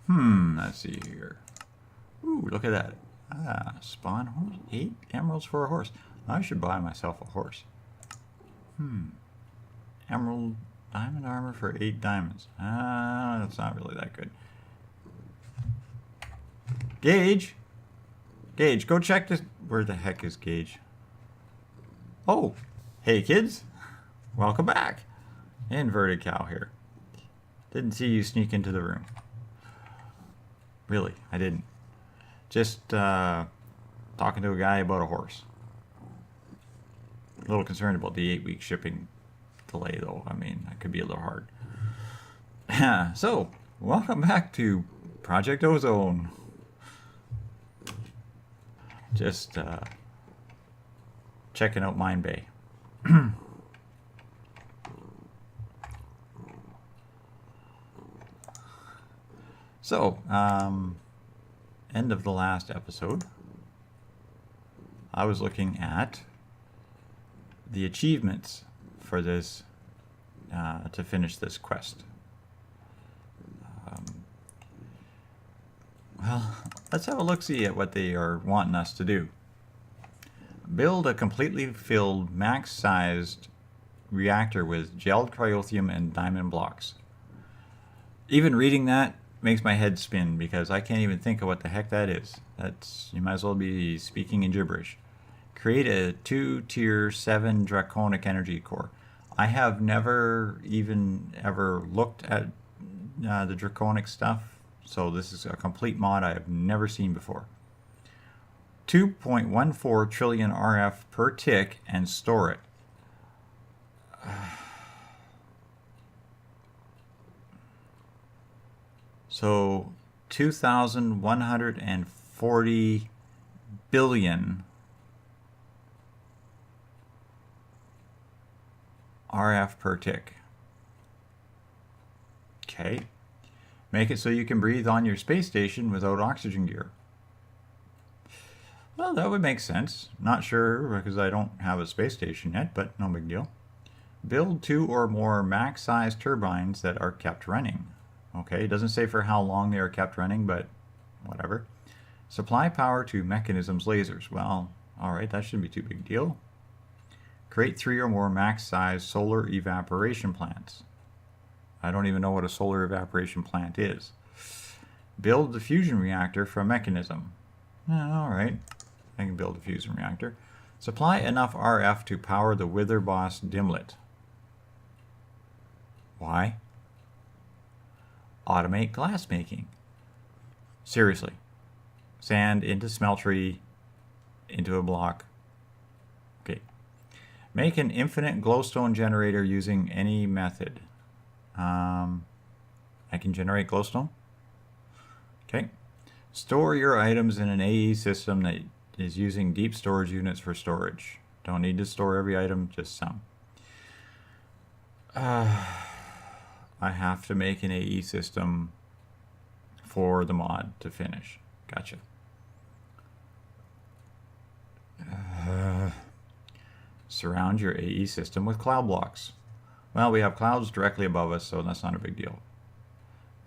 Let's see here. Ooh, look at that. Spawn horse. 8 emeralds for a horse. I should buy myself a horse. Emerald diamond armor for 8 diamonds. That's not really that good. Gage! Gage, go check this. Where the heck is Gage? Oh, hey kids. Welcome back. Inverted cow here. Didn't see you sneak into the room. Really, I didn't. Just talking to a guy about a horse. A little concerned about the 8-week shipping delay, though. I mean, that could be a little hard. So, welcome back to Project Ozone. Just checking out Mine Bay. So, end of the last episode, I was looking at the achievements for this, to finish this quest. Well, let's have a look-see at what they are wanting us to do. Build a completely filled, max-sized reactor with gelled cryothium and diamond blocks. Even reading that makes my head spin because I can't even think of what the heck that is. You might as well be speaking in gibberish. Create a 2-tier 7 draconic energy core. I have never even ever looked at the draconic stuff, so this is a complete mod I have never seen before. 2.14 trillion RF per tick and store it. So 2,140 billion RF per tick. Okay. Make it so you can breathe on your space station without oxygen gear. Well, that would make sense. Not sure because I don't have a space station yet, but no big deal. Build 2 or more max-sized turbines that are kept running. Okay, it doesn't say for how long they are kept running, but whatever. Supply power to mechanisms lasers. Well, alright, that shouldn't be too big a deal. Create 3 or more max-sized solar evaporation plants. I don't even know what a solar evaporation plant is. Build the fusion reactor for a mechanism. Alright, I can build a fusion reactor. Supply enough RF to power the Wither Boss Dimlet. Why? Automate glass making. Seriously. Sand into smeltery, into a block. Okay. Make an infinite glowstone generator using any method. I can generate glowstone. Okay. Store your items in an AE system that is using deep storage units for storage. Don't need to store every item, just some. I have to make an AE system for the mod to finish. Gotcha. Surround your AE system with cloud blocks. Well, we have clouds directly above us, so that's not a big deal.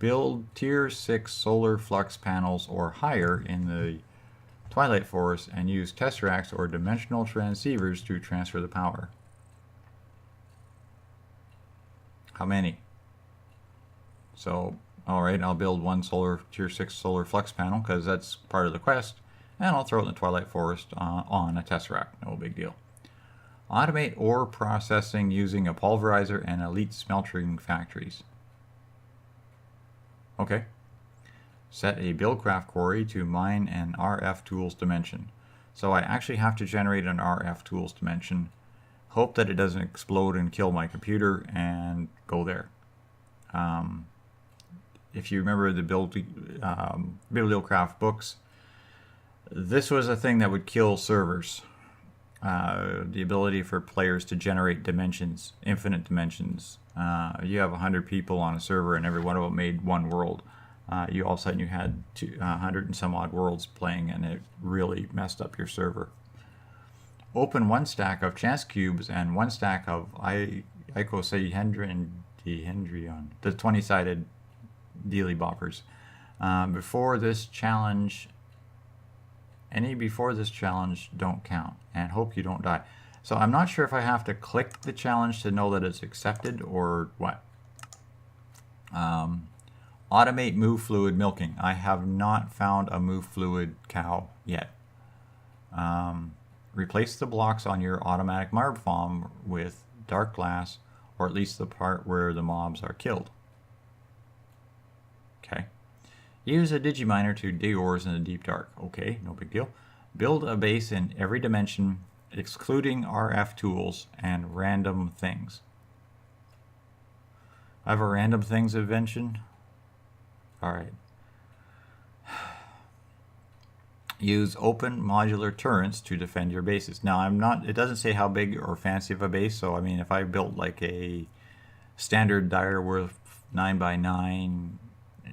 Build tier 6 solar flux panels or higher in the Twilight Forest and use tesseracts or dimensional transceivers to transfer the power. How many? So, alright, I'll build one tier 6 solar flux panel because that's part of the quest, and I'll throw it in the Twilight Forest on a tesseract. No big deal. Automate ore processing using a pulverizer and elite smelting factories. Okay. Set a buildcraft quarry to mine an RF tools dimension. So I actually have to generate an RF tools dimension. Hope that it doesn't explode and kill my computer and go there. If you remember the Bibliocraft books, this was a thing that would kill servers. The ability for players to generate dimensions, infinite dimensions. You have 100 people on a server and every one of them made one world. You all of a sudden you had 100 and some odd worlds playing, and it really messed up your server. Open 1 stack of chess cubes and 1 stack of icosahedron, the 20-sided dealy boppers. Before this challenge, any before this challenge don't count, and hope you don't die. So I'm not sure if I have to click the challenge to know that it's accepted or what. Automate move fluid milking. I have not found a move fluid cow yet. Replace the blocks on your automatic mob farm with dark glass, or at least the part where the mobs are killed. Okay. Use a digiminer to dig ores in the deep dark. Okay, no big deal. Build a base in every dimension, excluding RF tools and random things. I have a random things invention. Alright. Use open modular turrets to defend your bases. Now it doesn't say how big or fancy of a base, so I mean if I built like a standard Direworth 9x9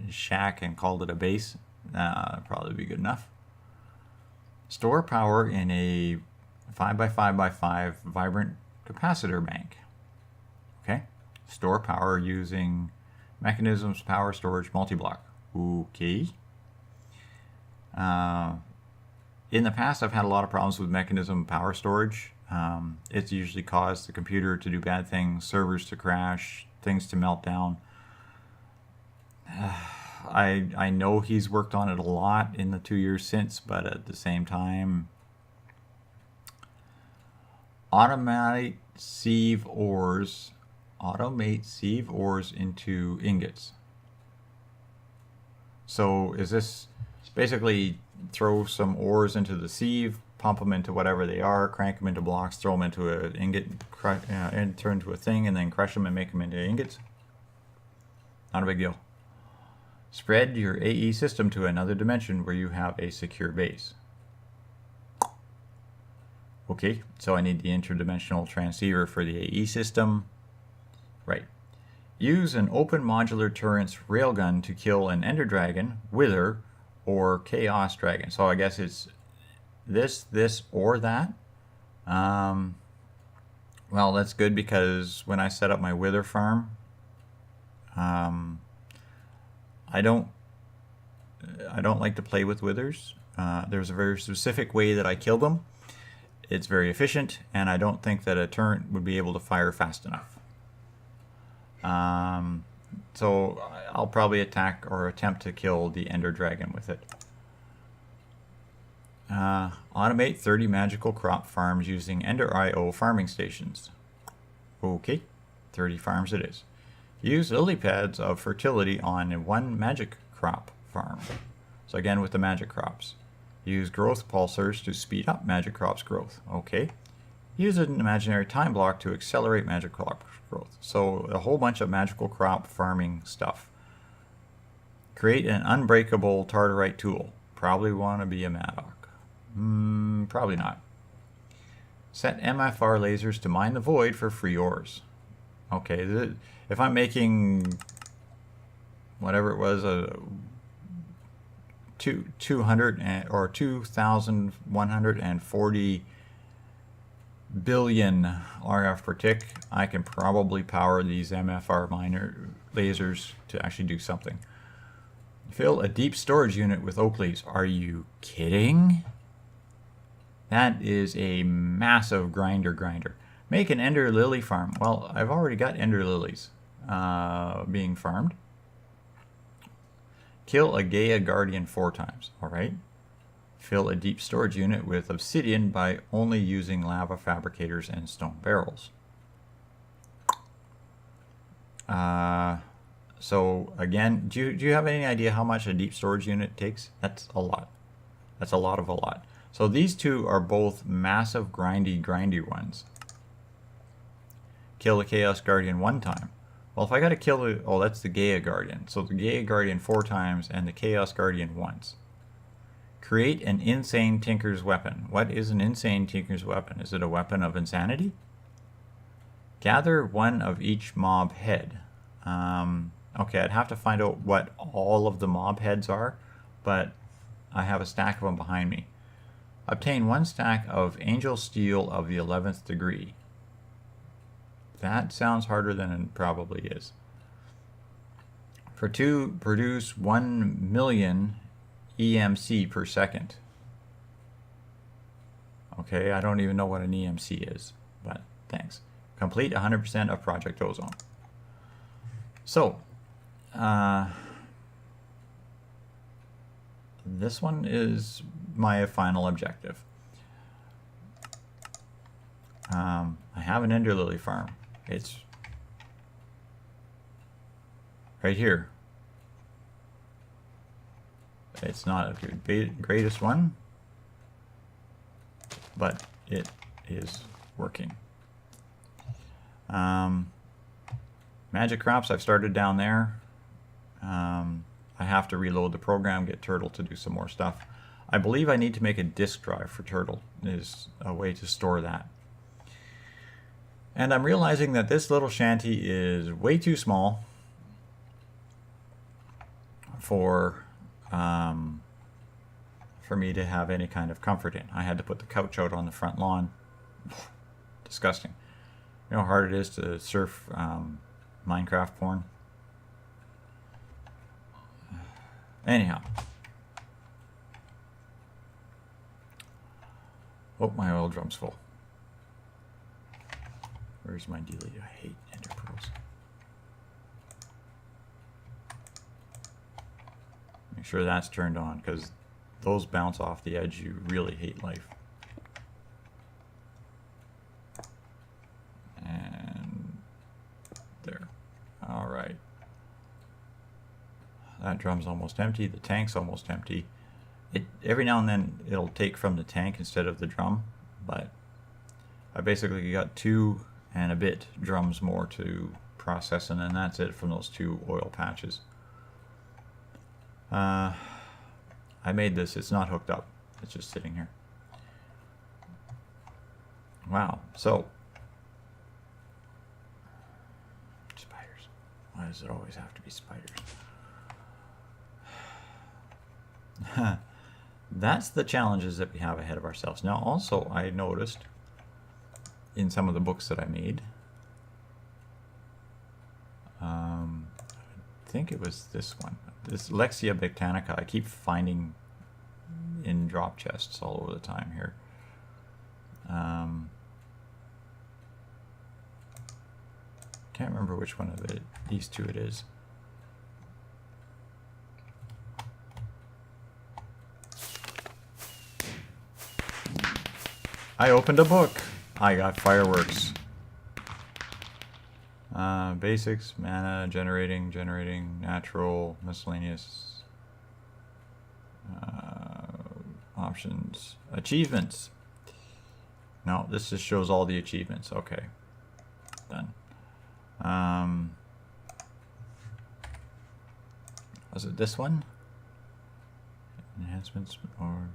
shack and called it a base, probably be good enough. Store power in a 5x5x5 vibrant capacitor bank. Okay. Store power using mechanisms power storage multi-block. Okay. In the past, I've had a lot of problems with mechanism power storage. It's usually caused the computer to do bad things, servers to crash, things to melt down. I know he's worked on it a lot in the 2 years since, but at the same time, automate sieve ores into ingots. So is this basically throw some ores into the sieve, pump them into whatever they are, crank them into blocks, throw them into an ingot, and turn into a thing, and then crush them and make them into ingots? Not a big deal. Spread your AE system to another dimension where you have a secure base. Okay, so I need the interdimensional transceiver for the AE system. Right. Use an open modular turret's railgun to kill an Ender Dragon, Wither, or Chaos Dragon. So I guess it's this, or that. Well, that's good because when I set up my Wither farm, I don't like to play with withers. There's a very specific way that I kill them. It's very efficient, and I don't think that a turret would be able to fire fast enough. So I'll probably attack or attempt to kill the Ender Dragon with it. Automate 30 magical crop farms using Ender IO farming stations. Okay, 30 farms it is. Use lily pads of fertility on one magic crop farm. So again with the magic crops. Use growth pulsars to speed up magic crops growth. Okay. Use an imaginary time block to accelerate magic crop growth. So a whole bunch of magical crop farming stuff. Create an unbreakable Tartarite tool. Probably want to be a Maddock. Probably not. Set MFR lasers to mine the void for free ores. Okay, if I'm making whatever it was, 2,140 billion RF per tick, I can probably power these MFR miner lasers to actually do something. Fill a deep storage unit with oak leaves. Are you kidding? That is a massive grinder. Make an Ender Lily farm. Well, I've already got Ender Lilies being farmed. Kill a Gaia Guardian 4 times. Alright. Fill a deep storage unit with obsidian by only using lava fabricators and stone barrels. So again, do you have any idea how much a deep storage unit takes? That's a lot. That's a lot of a lot. So these two are both massive grindy ones. Kill the Chaos Guardian 1 time. Well, if I gotta kill the... Oh, that's the Gaia Guardian. So the Gaia Guardian 4 times and the Chaos Guardian once. Create an insane Tinker's weapon. What is an insane Tinker's weapon? Is it a weapon of insanity? Gather one of each mob head. Okay, I'd have to find out what all of the mob heads are, but I have a stack of them behind me. Obtain 1 stack of Angel Steel of the 11th degree. That sounds harder than it probably is. produce 1 million EMC per second. Okay, I don't even know what an EMC is, but thanks. Complete 100% of Project Ozone. So, this one is my final objective. I have an ender lily farm. It's right here. It's not the greatest one, but it is working. Magic crops, I've started down there. I have to reload the program, get Turtle to do some more stuff. I believe I need to make a disk drive for Turtle. There's a way to store that. And I'm realizing that this little shanty is way too small for me to have any kind of comfort in. I had to put the couch out on the front lawn. Disgusting. You know how hard it is to surf Minecraft porn? Anyhow. Oh, my oil drum's full. Where's my dealie? I hate ender pearls. Make sure that's turned on, because those bounce off the edge. You really hate life. And there. All right. That drum's almost empty. The tank's almost empty. Every now and then it'll take from the tank instead of the drum, but I basically got 2 and a bit drums more to process, and then that's it from those 2 oil patches. I made this. It's not hooked up. It's just sitting here. Wow. So, spiders. Why does it always have to be spiders? That's the challenges that we have ahead of ourselves. Now, also, I noticed in some of the books that I made, I think it was this one, this Lexia Britannica. I keep finding in drop chests all over the time here. Can't remember which one of these 2 it is. I opened a book. I got fireworks. Basics, mana, generating, natural, miscellaneous, options, achievements. No, this just shows all the achievements. Okay, done. Was it this one? Enhancements or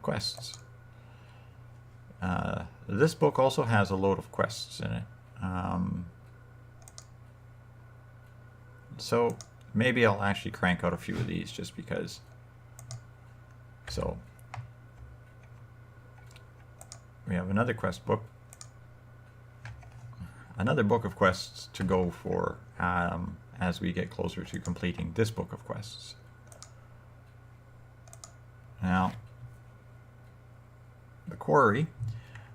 quests. This book also has a load of quests in it. So maybe I'll actually crank out a few of these just because. So we have another quest book. Another book of quests to go for as we get closer to completing this book of quests. Now, the quarry.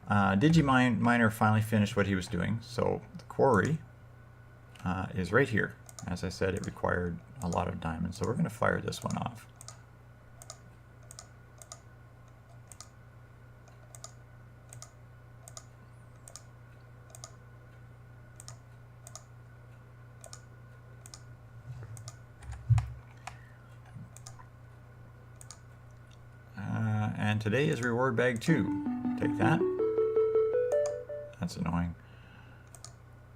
Digiminer finally finished what he was doing, so the quarry is right here. As I said, it required a lot of diamonds, so we're going to fire this one off. And today is reward bag 2. Take that. That's annoying.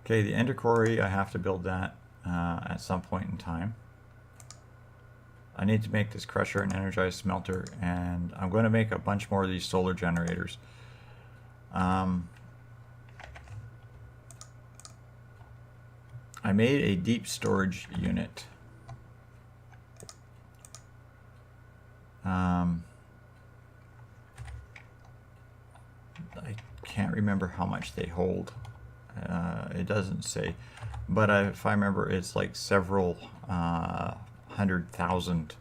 Okay, the ender quarry, I have to build that at some point in time. I need to make this crusher and energized smelter, and I'm going to make a bunch more of these solar generators. I made a deep storage unit. I can't remember how much they hold. It doesn't say, but if I remember, it's like several 100,000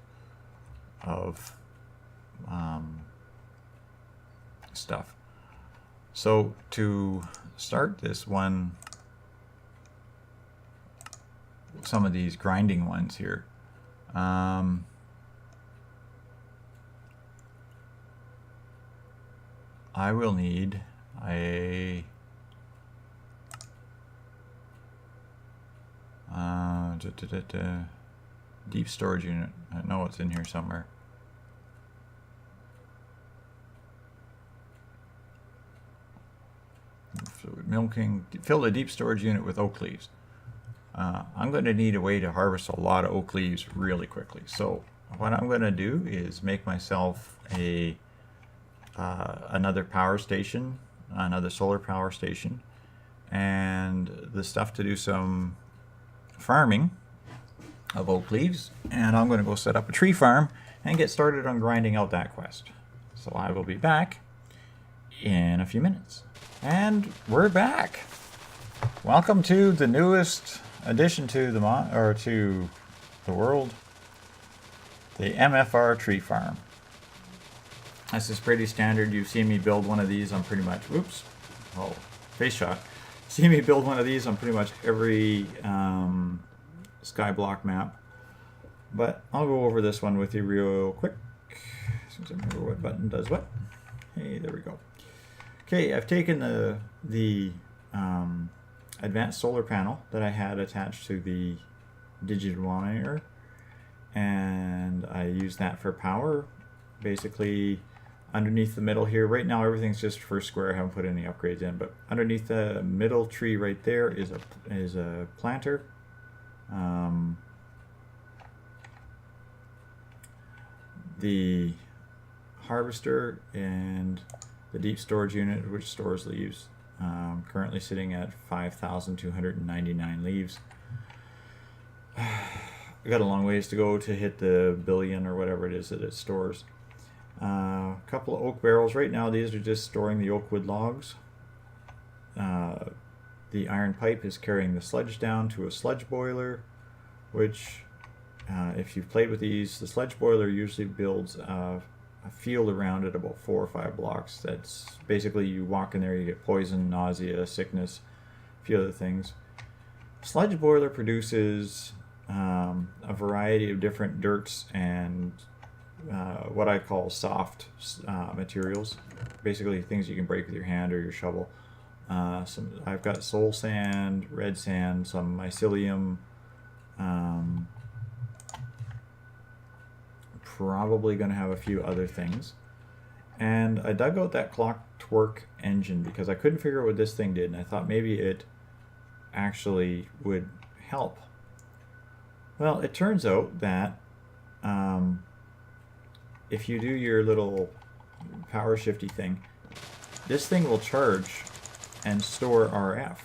of stuff. So to start this one, some of these grinding ones here, I will need a deep storage unit. I know it's in here somewhere. Milking, fill the deep storage unit with oak leaves. I'm going to need a way to harvest a lot of oak leaves really quickly. So what I'm going to do is make myself a another power station, another solar power station, and the stuff to do some farming of oak leaves. And I'm going to go set up a tree farm and get started on grinding out that quest. So I will be back in a few minutes. And we're back. Welcome to the newest addition to the world, the MFR tree farm. This is pretty standard. You've seen me build one of these on pretty much, oops, oh, face shot. See me build one of these on pretty much every skyblock map. But I'll go over this one with you real quick, since I remember what button does what. Hey, there we go. Okay, I've taken the advanced solar panel that I had attached to the digital monitor, and I use that for power. Basically, underneath the middle here, right now everything's just for square. I haven't put any upgrades in, but underneath the middle tree right there is a planter. The harvester and the deep storage unit, which stores leaves. Currently sitting at 5,299 leaves. I got a long ways to go to hit the billion or whatever it is that it stores. A couple of oak barrels. Right now these are just storing the oak wood logs. The iron pipe is carrying the sludge down to a sludge boiler, which if you've played with these, the sludge boiler usually builds a field around it about 4 or 5 blocks. That's basically, you walk in there, you get poison, nausea, sickness, a few other things. Sludge boiler produces a variety of different dirts and what I call soft materials, basically things you can break with your hand or your shovel. I've got soul sand, red sand, some mycelium, probably going to have a few other things. And I dug out that clockwork engine because I couldn't figure out what this thing did, and I thought maybe it actually would help. Well, it turns out that if you do your little power shifty thing, this thing will charge and store RF,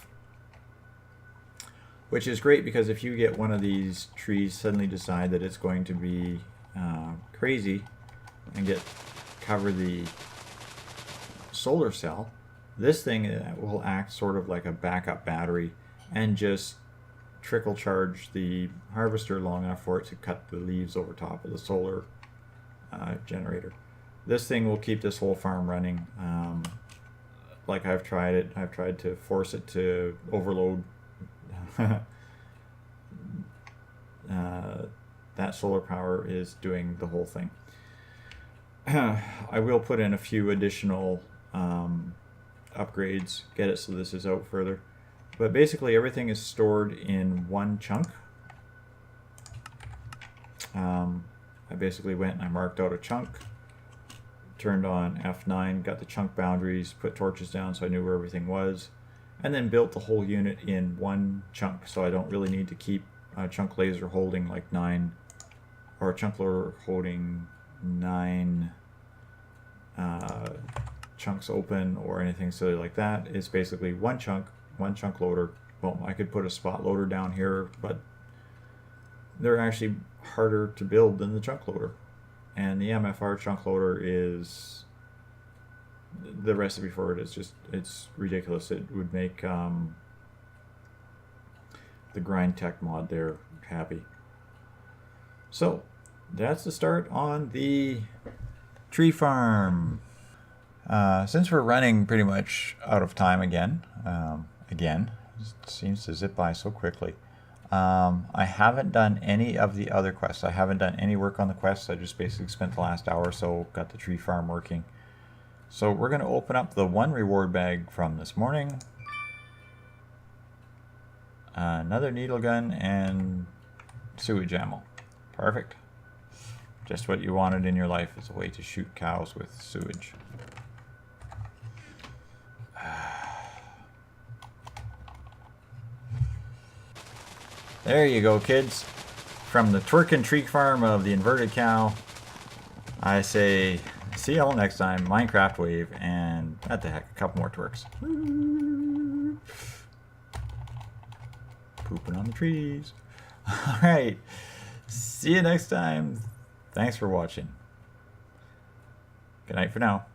which is great because if you get one of these trees suddenly decide that it's going to be crazy and cover the solar cell, this thing will act sort of like a backup battery and just trickle charge the harvester long enough for it to cut the leaves over top of the solar generator. This thing will keep this whole farm running. Like I've tried to force it to overload that solar power is doing the whole thing. I will put in a few additional upgrades, get it so this is out further. But basically everything is stored in one chunk. I basically went and I marked out a chunk, turned on F9, got the chunk boundaries, put torches down so I knew where everything was, and then built the whole unit in one chunk, so I don't really need to keep a chunk laser holding like 9, or a chunk loader holding 9 chunks open or anything silly like that. It's basically one chunk loader. Well, I could put a spot loader down here, but they're actually harder to build than the chunk loader. And the MFR chunk loader is, the recipe for it is just, it's ridiculous. It would make the grind tech mod there happy. So that's the start on the tree farm. Since we're running pretty much out of time again, it seems to zip by so quickly. I haven't done any of the other quests. I haven't done any work on the quests. I just basically spent the last hour or so, got the tree farm working. So we're going to open up the one reward bag from this morning. Another needle gun and sewage ammo. Perfect. Just what you wanted in your life is a way to shoot cows with sewage. There you go, kids. From the Twerking Tree farm of the inverted cow, I say see you all next time. Minecraft wave, and what the heck, a couple more twerks. Pooping on the trees. Alright, see you next time. Thanks for watching. Good night for now.